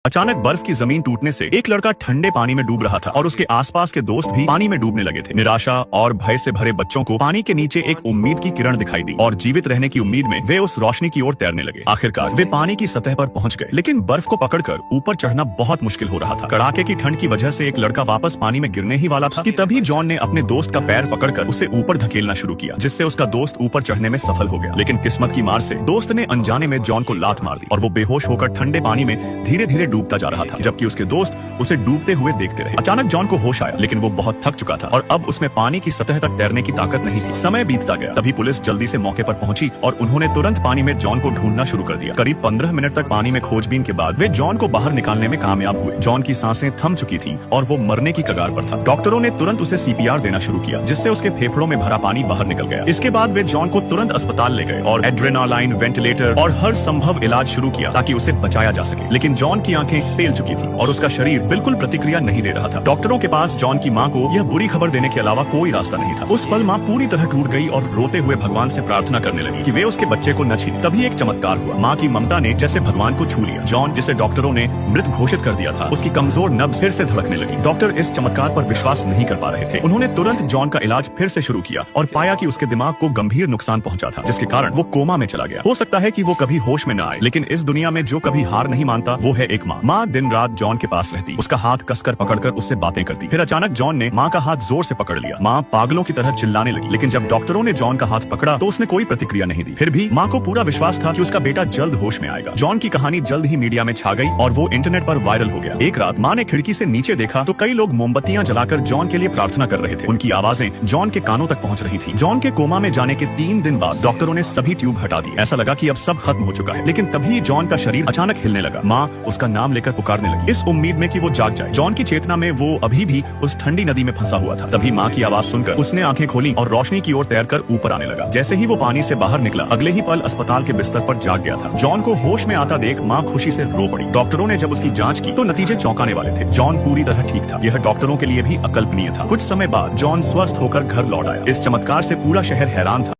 अचानक बर्फ की जमीन टूटने से एक लड़का ठंडे पानी में डूब रहा था और उसके आसपास के दोस्त भी पानी में डूबने लगे थे। निराशा और भय से भरे बच्चों को पानी के नीचे एक उम्मीद की किरण दिखाई दी और जीवित रहने की उम्मीद में वे उस रोशनी की ओर तैरने लगे। आखिरकार वे पानी की सतह पर पहुंच गए, लेकिन बर्फ को पकड़कर ऊपर चढ़ना बहुत मुश्किल हो रहा था। कड़ाके की ठंड की वजह से एक लड़का वापस पानी में गिरने ही वाला था कि तभी जॉन ने अपने दोस्त का पैर पकड़कर उसे ऊपर धकेलना शुरू किया, जिससे उसका दोस्त ऊपर चढ़ने में सफल हो गया। लेकिन किस्मत की मार से दोस्त ने अनजाने में जॉन को लात मार दी और वो बेहोश होकर ठंडे पानी में धीरे धीरे डूबता जा रहा था, जबकि उसके दोस्त उसे डूबते हुए देखते रहे। अचानक जॉन को होश आया, लेकिन वो बहुत थक चुका था और अब उसमें पानी की सतह तक तैरने की ताकत नहीं थी। समय बीतता गया, तभी पुलिस जल्दी से मौके पर पहुंची और उन्होंने तुरंत पानी में जॉन को ढूंढना शुरू कर दिया। करीब 15 मिनट तक पानी में खोजबीन के बाद वे जॉन को बाहर निकालने में कामयाब हुए। जॉन की सांसें थम चुकी थी और वो मरने की कगार पर था। डॉक्टरों ने तुरंत उसे सीपीआर देना शुरू किया, जिससे उसके फेफड़ों में भरा पानी बाहर निकल गया। इसके बाद वे जॉन को तुरंत अस्पताल ले गए और एड्रेनालाइन, वेंटिलेटर और हर संभव इलाज शुरू किया ताकि उसे बचाया जा सके। लेकिन जॉन की आंखें फेल चुकी थी और उसका शरीर बिल्कुल प्रतिक्रिया नहीं दे रहा था। डॉक्टरों के पास जॉन की मां को यह बुरी खबर देने के अलावा कोई रास्ता नहीं था। उस पल मां पूरी तरह टूट गई और रोते हुए भगवान से प्रार्थना करने लगी कि वे उसके बच्चे को न छीने। तभी एक चमत्कार हुआ। मां की ममता ने जैसे भगवान को छू लिया। जॉन, जिसे डॉक्टरों ने मृत घोषित कर दिया था, उसकी कमजोर नब्ज फिर से धड़कने लगी। डॉक्टर इस चमत्कार पर विश्वास नहीं कर पा रहे थे। उन्होंने तुरंत जॉन का इलाज फिर से शुरू किया और पाया कि उसके दिमाग को गंभीर नुकसान पहुंचा था, जिसके कारण वो कोमा में चला गया। हो सकता है कि वो कभी होश में न आए, लेकिन इस दुनिया में जो कभी हार नहीं मानता वो है एक माँ। माँ दिन रात जॉन के पास रहती, उसका हाथ कसकर पकड़कर उससे बातें करती। फिर अचानक जॉन ने माँ का हाथ जोर से पकड़ लिया। माँ पागलों की तरह चिल्लाने लगी, लेकिन जब डॉक्टरों ने जॉन का हाथ पकड़ा तो उसने कोई प्रतिक्रिया नहीं दी। फिर भी माँ को पूरा विश्वास था कि उसका बेटा जल्द होश में आएगा। जॉन की कहानी जल्द ही मीडिया में छा गई और वो इंटरनेट पर वायरल हो गया। एक रात माँ ने खिड़की से नीचे देखा तो कई लोग मोमबत्तियां जलाकर जॉन के लिए प्रार्थना कर रहे थे। उनकी आवाजें जॉन के कानों तक पहुंच रही थी। जॉन के कोमा में जाने के 3 दिन बाद डॉक्टरों ने सभी ट्यूब हटा दी। ऐसा लगा कि अब सब खत्म हो चुका है, लेकिन तभी जॉन का शरीर अचानक हिलने लगा। माँ उसका नाम लेकर पुकारने लगी, इस उम्मीद में कि वो जाग जाए। जॉन की चेतना में वो अभी भी उस ठंडी नदी में फंसा हुआ था। तभी माँ की आवाज सुनकर उसने आंखें खोली और रोशनी की ओर तैरकर ऊपर आने लगा। जैसे ही वो पानी से बाहर निकला, अगले ही पल अस्पताल के बिस्तर पर जाग गया था। जॉन को होश में आता देख माँ खुशी से रो पड़ी। डॉक्टरों ने जब उसकी जांच की तो नतीजे चौंकाने वाले थे। जॉन पूरी तरह ठीक था। यह डॉक्टरों के लिए भी अकल्पनीय था। कुछ समय बाद जॉन स्वस्थ होकर घर लौट आया। इस चमत्कार से पूरा शहर हैरान था।